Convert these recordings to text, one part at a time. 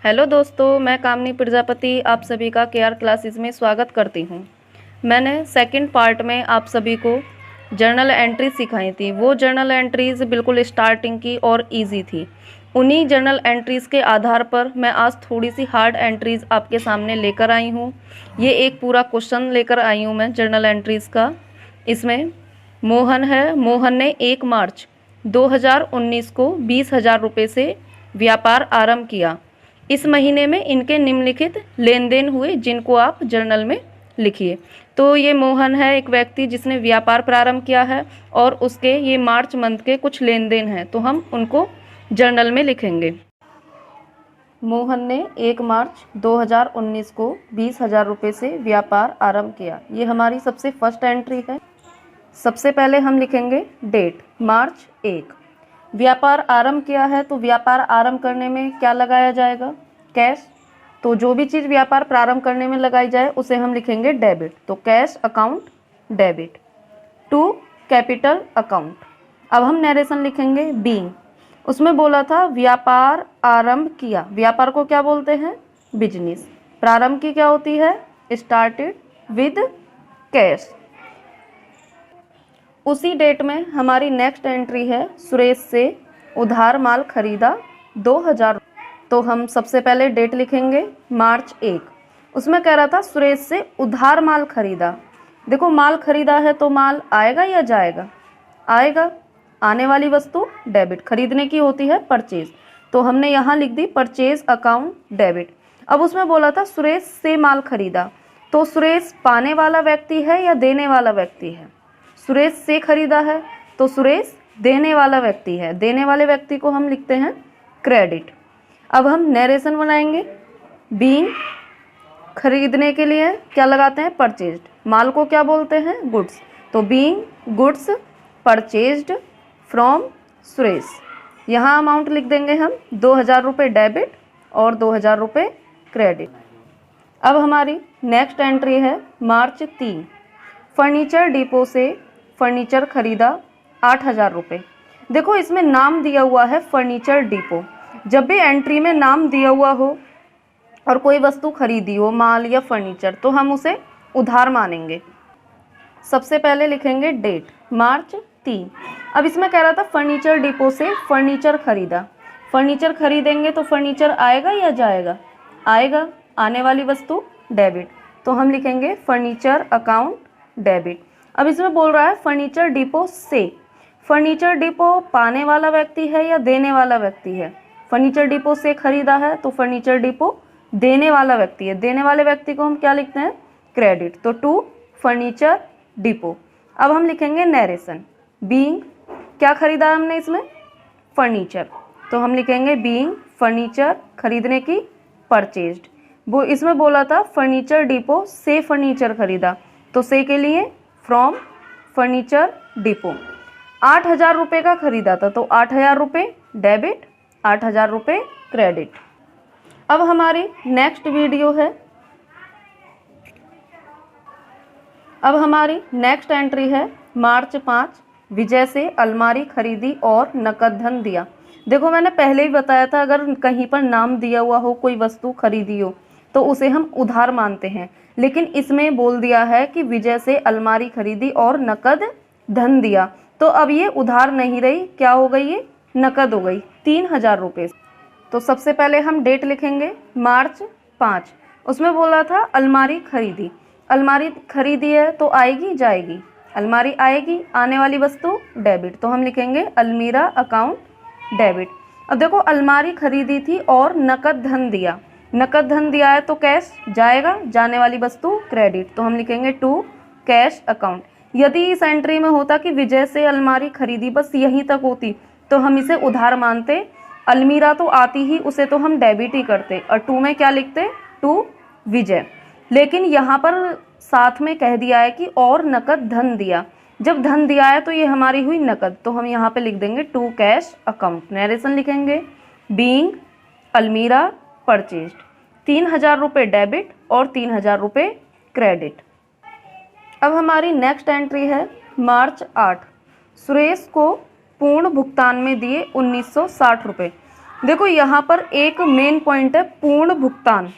Hello दोस्तों, मैं कामनी प्रजापति आप सभी का केआर क्लासेस में स्वागत करती हूँ। मैंने सेकंड पार्ट में आप सभी को जर्नल एंट्रीज सिखाई थी। वो जर्नल एंट्रीज बिल्कुल स्टार्टिंग की और इजी थी। उन्हीं जर्नल एंट्रीज के आधार पर मैं आज थोड़ी सी हार्ड एंट्रीज आपके सामने लेकर आई हूँ। ये एक पूरा क्वेश्चन लेकर आई हूँ मैं जर्नल एंट्रीज का। इसमें मोहन है, मोहन ने 1 मार्च 2019 को 20,000 रुपये से व्यापार आरंभ किया। इस महीने में इनके निम्नलिखित लेन देन हुए जिनको आप जर्नल में लिखिए। तो ये मोहन है, एक व्यक्ति जिसने व्यापार प्रारंभ किया है और उसके ये मार्च मंथ के कुछ लेन देन हैं, तो हम उनको जर्नल में लिखेंगे। मोहन ने 1 मार्च 2019 को 20,000 रुपये से व्यापार आरंभ किया। ये हमारी सबसे फर्स्ट एंट्री है। सबसे पहले हम लिखेंगे डेट मार्च 1। व्यापार आरंभ किया है तो व्यापार आरंभ करने में क्या लगाया जाएगा? कैश। तो जो भी चीज़ व्यापार प्रारंभ करने में लगाई जाए उसे हम लिखेंगे डेबिट। तो cash account debit to capital account. अब हम नरेशन लिखेंगे बीइंग। उसमें बोला था व्यापार आरंभ किया। व्यापार को क्या बोलते हैं? बिजनेस। प्रारंभ की क्या होती है? Started with cash. उसी डेट में हमारी नेक्स्ट एंट्री है सुरेश से उधार माल खरीदा 2,000। तो हम सबसे पहले डेट लिखेंगे मार्च 1। उसमें कह रहा था सुरेश से उधार माल खरीदा। देखो माल खरीदा है तो माल आएगा या जाएगा? आएगा। आने वाली वस्तु डेबिट, खरीदने की होती है परचेज। तो हमने यहाँ लिख दी परचेज अकाउंट डेबिट। अब उसमें बोला था सुरेश से माल खरीदा। तो सुरेश पाने वाला व्यक्ति है या देने वाला व्यक्ति है? सुरेश से खरीदा है तो सुरेश देने वाला व्यक्ति है। देने वाले व्यक्ति को हम लिखते हैं क्रेडिट। अब हम नरेशन बनाएंगे। बीइंग खरीदने के लिए क्या लगाते हैं? परचेज्ड। माल को क्या बोलते हैं? गुड्स। तो being goods purchased from Suresh. यहाँ अमाउंट लिख देंगे हम 2,000 रुपये डेबिट और 2,000 रुपये क्रेडिट। अब हमारी नेक्स्ट एंट्री है मार्च 3। फर्नीचर डिपो से फर्नीचर खरीदा 8,000 रुपये। देखो इसमें नाम दिया हुआ है फर्नीचर डिपो। जब भी एंट्री में नाम दिया हुआ हो और कोई वस्तु खरीदी हो, माल या फर्नीचर, तो हम उसे उधार मानेंगे। सबसे पहले लिखेंगे डेट मार्च 3। अब इसमें कह रहा था फर्नीचर डिपो से फर्नीचर खरीदा। फर्नीचर खरीदेंगे तो फर्नीचर आएगा या जाएगा? आएगा। आने वाली वस्तु डेबिट। तो हम लिखेंगे फर्नीचर अकाउंट डेबिट। अब इसमें बोल रहा है फर्नीचर डिपो से। फर्नीचर डिपो पाने वाला व्यक्ति है या देने वाला व्यक्ति है? फर्नीचर डिपो से खरीदा है तो फर्नीचर डिपो देने वाला व्यक्ति है। देने वाले व्यक्ति को हम क्या लिखते हैं? क्रेडिट। तो टू फर्नीचर डिपो। अब हम लिखेंगे नरेशन। बीइंग क्या खरीदा है हमने इसमें? फर्नीचर। तो हम लिखेंगे बीइंग फर्नीचर खरीदने की परचेज्ड। वो इसमें बोला था फर्नीचर डिपो से फर्नीचर खरीदा, तो से के लिए फ्रॉम फर्नीचर डिपो। 8,000 रुपये का खरीदा था तो 8,000 रुपये डेबिट, 8,000 रुपये क्रेडिट। अब हमारी नेक्स्ट वीडियो है। अब हमारी नेक्स्ट एंट्री है मार्च 5। विजय से अलमारी खरीदी और नकद धन दिया। देखो मैंने पहले ही बताया था अगर कहीं पर नाम दिया हुआ हो, कोई वस्तु खरीदी हो, तो उसे हम उधार मानते हैं। लेकिन इसमें बोल दिया है कि विजय से अलमारी खरीदी और नकद धन दिया, तो अब ये उधार नहीं रही, क्या हो गई? ये नकद हो गई 3,000 रुपये। तो सबसे पहले हम डेट लिखेंगे मार्च 5। उसमें बोला था अलमारी खरीदी। अलमारी खरीदी है तो आएगी जाएगी? अलमारी आएगी। आने वाली वस्तु डेबिट। तो हम लिखेंगे अलमीरा अकाउंट डेबिट। अब देखो अलमारी खरीदी थी और नकद धन दिया। नकद धन दिया है तो कैश जाएगा। जाने वाली वस्तु क्रेडिट। तो हम लिखेंगे टू कैश अकाउंट। यदि इस एंट्री में होता कि विजय से अलमारी खरीदी, बस यहीं तक होती, तो हम इसे उधार मानते। अलमीरा तो आती ही, उसे तो हम डेबिट ही करते और टू में क्या लिखते? टू विजय। लेकिन यहाँ पर साथ में कह दिया है कि और नकद धन दिया। जब धन दिया है तो ये हमारी हुई नकद, तो हम यहाँ पे लिख देंगे टू कैश अकाउंट। नरेशन लिखेंगे बीइंग अलमीरा परचेज्ड। 3,000 रुपये डेबिट और 3,000 रुपये क्रेडिट। अब हमारी नेक्स्ट एंट्री है मार्च 8। सुरेश को पूर्ण भुगतान में दिए 1,960 रुपये। देखो यहाँ पर एक मेन पॉइंट है पूर्ण भुगतान।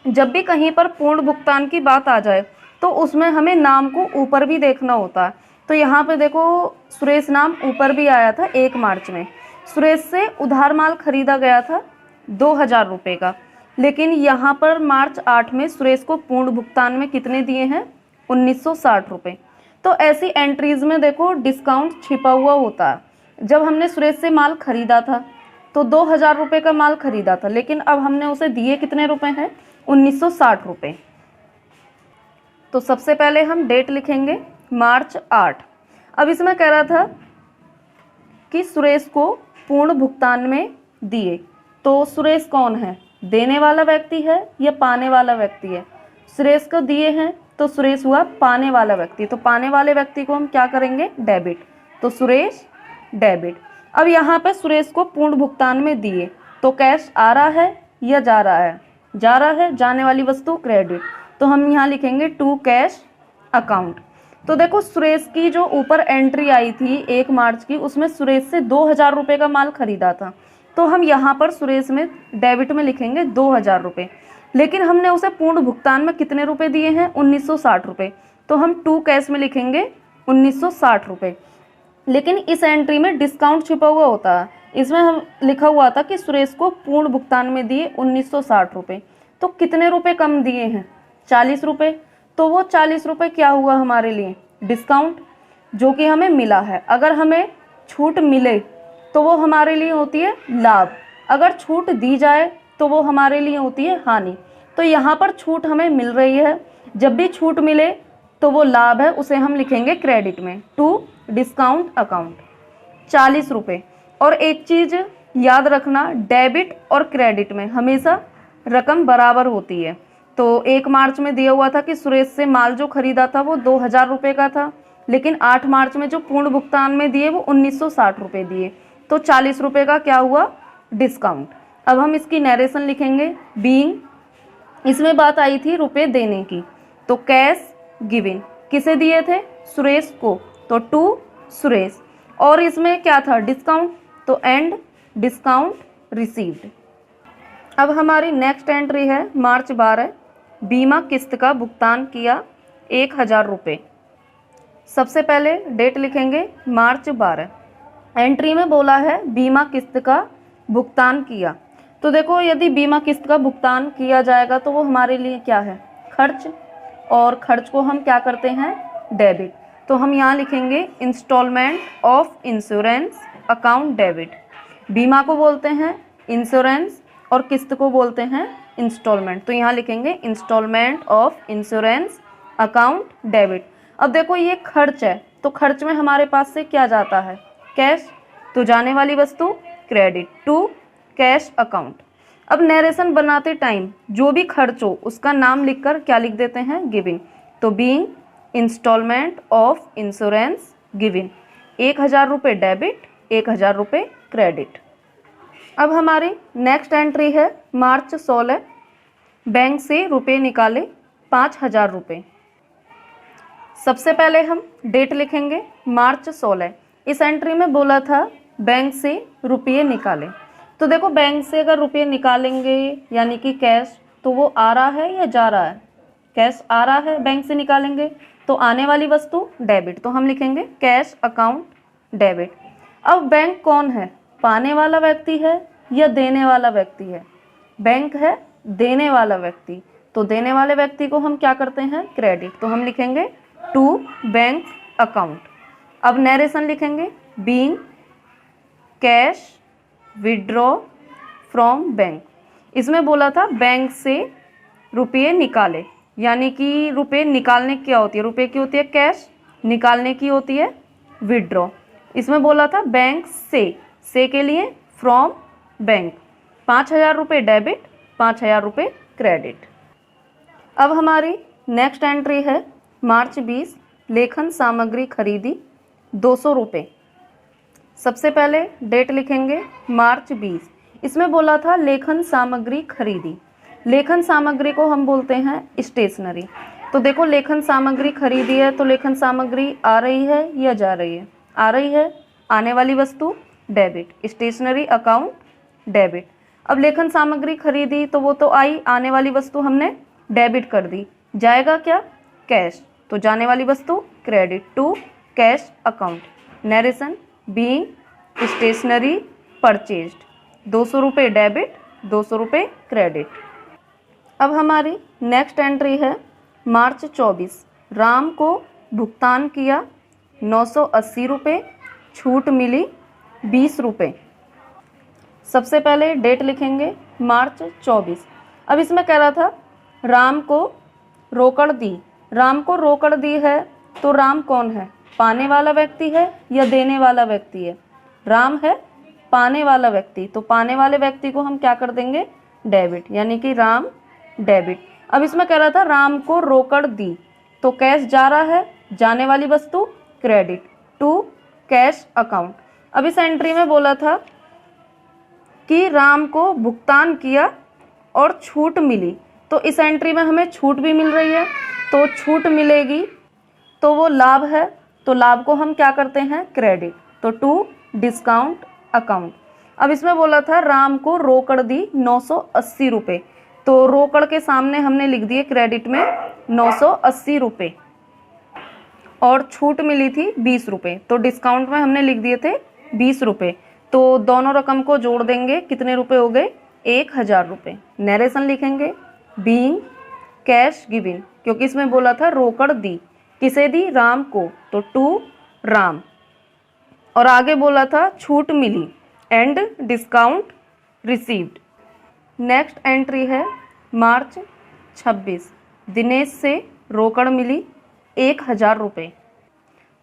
जब भी कहीं पर पूर्ण भुगतान की बात आ जाए तो उसमें हमें नाम को ऊपर भी देखना होता है। तो यहाँ पे देखो सुरेश नाम ऊपर भी आया था 1 मार्च में। सुरेश से उधार माल खरीदा गया था 2000 रुपये का, लेकिन यहाँ पर मार्च 8 में सुरेश को पूर्ण भुगतान में कितने दिए हैं? 1960 रुपये। तो ऐसी एंट्रीज में देखो डिस्काउंट छिपा हुआ होता है। जब हमने सुरेश से माल खरीदा था तो 2000 रुपये का माल खरीदा था, लेकिन अब हमने उसे दिए कितने रुपए हैं? 1960 रुपये। तो सबसे पहले हम डेट लिखेंगे मार्च 8। अब इसमें कह रहा था कि सुरेश को पूर्ण भुगतान में दिए, तो सुरेश कौन है? देने वाला व्यक्ति है या पाने वाला व्यक्ति है? सुरेश को दिए हैं तो सुरेश हुआ पाने वाला व्यक्ति। तो पाने वाले व्यक्ति को हम क्या करेंगे? डेबिट। तो सुरेश डेबिट। अब यहाँ पे सुरेश को पूर्ण भुगतान में दिए, तो कैश आ रहा है या जा रहा है? जा रहा है। जाने वाली वस्तु क्रेडिट। तो हम यहाँ लिखेंगे टू कैश अकाउंट। तो देखो सुरेश की जो ऊपर एंट्री आई थी 1 मार्च की, उसमें सुरेश से 2000 रुपये का माल खरीदा था, तो हम यहाँ पर सुरेश में डेबिट में लिखेंगे 2000 रुपये। लेकिन हमने उसे पूर्ण भुगतान में कितने रुपए दिए हैं? 1960 रुपये। तो हम टू कैश में लिखेंगे 1960 रुपये। लेकिन इस एंट्री में डिस्काउंट छिपा हुआ होता है। इसमें हम लिखा हुआ था कि सुरेश को पूर्ण भुगतान में दिए 1960 रुपये। तो कितने रुपए कम दिए हैं? 40 रुपये। तो वो 40 रुपये क्या हुआ हमारे लिए? डिस्काउंट, जो कि हमें मिला है। अगर हमें छूट मिले तो वो हमारे लिए होती है लाभ, अगर छूट दी जाए तो वो हमारे लिए होती है हानि। तो यहाँ पर छूट हमें मिल रही है। जब भी छूट मिले तो वो लाभ है, उसे हम लिखेंगे क्रेडिट में, टू डिस्काउंट अकाउंट 40 रुपये। और एक चीज़ याद रखना, डेबिट और क्रेडिट में हमेशा रकम बराबर होती है। तो 1 मार्च में दिया हुआ था कि सुरेश से माल जो खरीदा था वो 2000 रुपये का था, लेकिन 8 मार्च में जो पूर्ण भुगतान में दिए वो 1960 रुपये दिए। तो 40 रुपये का क्या हुआ? डिस्काउंट। अब हम इसकी नरेशन लिखेंगे बीइंग। इसमें बात आई थी रुपए देने की, तो कैश गिवन। किसे दिए थे? सुरेश को, तो टू सुरेश। और इसमें क्या था? डिस्काउंट, तो एंड डिस्काउंट रिसीव्ड। अब हमारी नेक्स्ट एंट्री है मार्च 12। बीमा किस्त का भुगतान किया 1000 रुपये। सबसे पहले डेट लिखेंगे मार्च 12। एंट्री में बोला है बीमा किस्त का भुगतान किया। तो देखो यदि बीमा किस्त का भुगतान किया जाएगा तो वो हमारे लिए क्या है? खर्च। और खर्च को हम क्या करते हैं? डेबिट। तो हम यहाँ लिखेंगे installment of insurance account debit. बीमा को बोलते हैं इंश्योरेंस और किस्त को बोलते हैं इंस्टॉलमेंट। तो यहाँ लिखेंगे installment of insurance account debit. अब देखो ये खर्च है, तो खर्च में हमारे पास से क्या जाता है? कैश। तो जाने वाली वस्तु क्रेडिट, टू कैश अकाउंट। अब नरेशन बनाते टाइम जो भी खर्च हो उसका नाम लिखकर क्या लिख देते हैं? गिविंग। तो being installment of insurance giving. 1000 रुपये डेबिट, 1000 रुपये क्रेडिट। अब हमारी नेक्स्ट एंट्री है मार्च 16। बैंक से रुपये निकाले 5000 रुपये। सबसे पहले हम डेट लिखेंगे मार्च 16। इस एंट्री में बोला था बैंक से रुपये निकाले। तो देखो बैंक से अगर रुपये निकालेंगे यानी कि कैश, तो वो आ रहा है या जा रहा है? कैश आ रहा है, बैंक से निकालेंगे तो आने वाली वस्तु डेबिट। तो हम लिखेंगे कैश अकाउंट डेबिट। अब बैंक कौन है? पाने वाला व्यक्ति है या देने वाला व्यक्ति है? बैंक है देने वाला व्यक्ति। तो देने वाले व्यक्ति को हम क्या करते हैं? क्रेडिट। तो हम लिखेंगे टू बैंक अकाउंट। अब नरेशन लिखेंगे being cash withdraw from bank. इसमें बोला था बैंक से रुपये निकाले, यानी कि रुपये निकालने की क्या होती है? रुपये की होती है कैश, निकालने की होती है विड्रॉ। इसमें बोला था बैंक से के लिए फ्रॉम बैंक। 5000 रुपये डेबिट, 5000 रुपये क्रेडिट। अब हमारी नेक्स्ट एंट्री है मार्च 20। लेखन सामग्री खरीदी 200 रुपये। सबसे पहले डेट लिखेंगे मार्च 20। इसमें बोला था लेखन सामग्री खरीदी। लेखन सामग्री को हम बोलते हैं स्टेशनरी। तो देखो लेखन सामग्री खरीदी है, तो लेखन सामग्री आ रही है या जा रही है? आ रही है। आने वाली वस्तु डेबिट, स्टेशनरी अकाउंट डेबिट। अब लेखन सामग्री खरीदी तो वो तो आई, आने वाली वस्तु हमने डेबिट कर दी, जाएगा क्या? कैश, तो जाने वाली वस्तु credit to cash account. Narration being stationery purchased, 200 रुपये डेबिट, 200 रुपये क्रेडिट। अब हमारी नेक्स्ट एंट्री है मार्च 24, राम को भुगतान किया 980 रुपये, छूट मिली 20 रुपये। सबसे पहले डेट लिखेंगे मार्च 24। अब इसमें कह रहा था राम को रोकड़ दी, राम को रोकड़ दी है तो राम कौन है? पाने वाला व्यक्ति है या देने वाला व्यक्ति है? राम है पाने वाला व्यक्ति, तो पाने वाले व्यक्ति को हम क्या कर देंगे? डेबिट, यानी कि राम डेबिट। अब इसमें कह रहा था राम को रोकड़ दी, तो कैश जा रहा है, जाने वाली वस्तु क्रेडिट टू कैश अकाउंट। अब इस एंट्री में बोला था कि राम को भुगतान किया और छूट मिली, तो इस एंट्री में हमें छूट भी मिल रही है, तो छूट मिलेगी तो वो लाभ है, तो लाभ को हम क्या करते हैं? क्रेडिट, तो टू डिस्काउंट अकाउंट। अब इसमें बोला था राम को रोकड़ दी 980 रुपये, तो रोकड़ के सामने हमने लिख दिए क्रेडिट में 980 रुपये और छूट मिली थी 20 रुपये, तो डिस्काउंट में हमने लिख दिए थे 20 रुपये, तो दोनों रकम को जोड़ देंगे, कितने रुपए हो गए? 1000 रुपये। नरेशन लिखेंगे बीइंग कैश गिविंग, क्योंकि इसमें बोला था रोकड़ दी, किसे दी? राम को, तो टू राम। और आगे बोला था छूट मिली and discount received. Next entry है मार्च 26, दिनेश से रोकड़ मिली 1000 रुपये।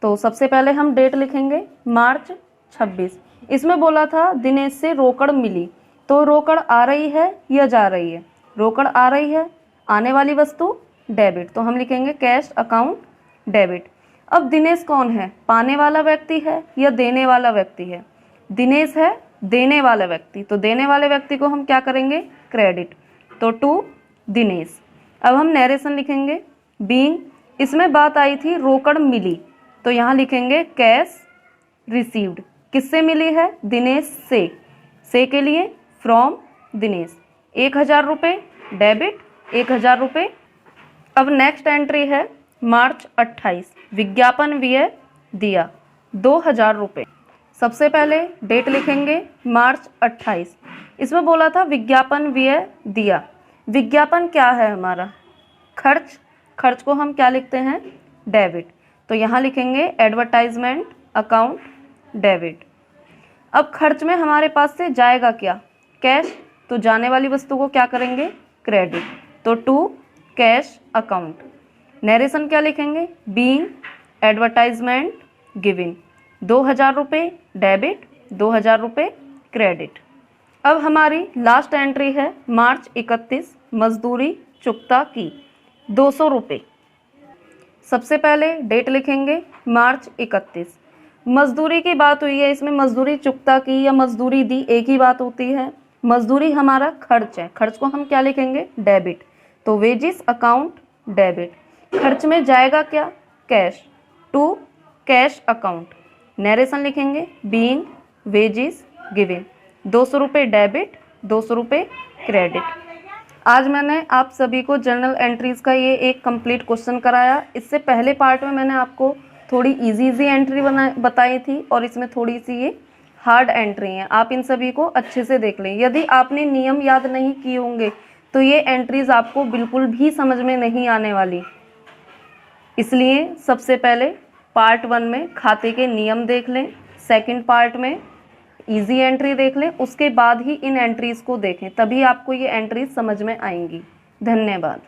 तो सबसे पहले हम डेट लिखेंगे मार्च 26। इसमें बोला था दिनेश से रोकड़ मिली, तो रोकड़ आ रही है या जा रही है? रोकड़ आ रही है, आने वाली वस्तु डेबिट, तो हम लिखेंगे कैश अकाउंट डेबिट। अब दिनेश कौन है? पाने वाला व्यक्ति है या देने वाला व्यक्ति है? दिनेश है देने वाला व्यक्ति, तो देने वाले व्यक्ति को हम क्या करेंगे? क्रेडिट, तो टू दिनेश। अब हम नरेशन लिखेंगे बीइंग, इसमें बात आई थी रोकड़ मिली, तो यहाँ लिखेंगे कैश रिसीव्ड, किससे मिली है? दिनेश से के लिए फ्रॉम दिनेश, 1000 रुपये डेबिट, 1000 रुपये। अब नेक्स्ट एंट्री है मार्च 28, विज्ञापन व्यय दिया 2000 रुपये। सबसे पहले डेट लिखेंगे मार्च 28। इसमें बोला था विज्ञापन व्यय दिया, विज्ञापन क्या है हमारा? खर्च, खर्च को हम क्या लिखते हैं? डेबिट, तो यहाँ लिखेंगे एडवर्टाइजमेंट अकाउंट डेबिट। अब खर्च में हमारे पास से जाएगा क्या? कैश, तो जाने वाली वस्तु को क्या करेंगे? क्रेडिट, तो टू कैश अकाउंट। नरेशन क्या लिखेंगे? बीइंग एडवर्टाइजमेंट गिविंग, 2000 रुपये डेबिट, 2000 रुपये क्रेडिट। अब हमारी लास्ट एंट्री है मार्च 31, मजदूरी चुकता की 200 रुपये। सबसे पहले डेट लिखेंगे मार्च 31। मजदूरी की बात हुई है, इसमें मजदूरी चुकता की या मजदूरी दी एक ही बात होती है। मजदूरी हमारा खर्च है, खर्च को हम क्या लिखेंगे? डेबिट, तो वेजिस अकाउंट डेबिट। खर्च में जाएगा क्या? Cash, to cash account. Narration लिखेंगे बीइंग वेजिस गिविंग, 200 रुपये डेबिट, 200 रुपये क्रेडिट। आज मैंने आप सभी को जर्नल एंट्रीज़ का ये एक कंप्लीट क्वेश्चन कराया। इससे पहले पार्ट में मैंने आपको थोड़ी इजी एंट्री बताई थी और इसमें थोड़ी सी ये हार्ड एंट्री हैं। आप इन सभी को अच्छे से देख लें। यदि आपने नियम याद नहीं किए होंगे तो ये एंट्रीज़ आपको बिल्कुल भी समझ में नहीं आने वाली। इसलिए सबसे पहले पार्ट 1 में खाते के नियम देख लें, सेकंड पार्ट में इजी एंट्री देख लें, उसके बाद ही इन एंट्रीज़ को देखें, तभी आपको ये एंट्रीज समझ में आएंगी। धन्यवाद।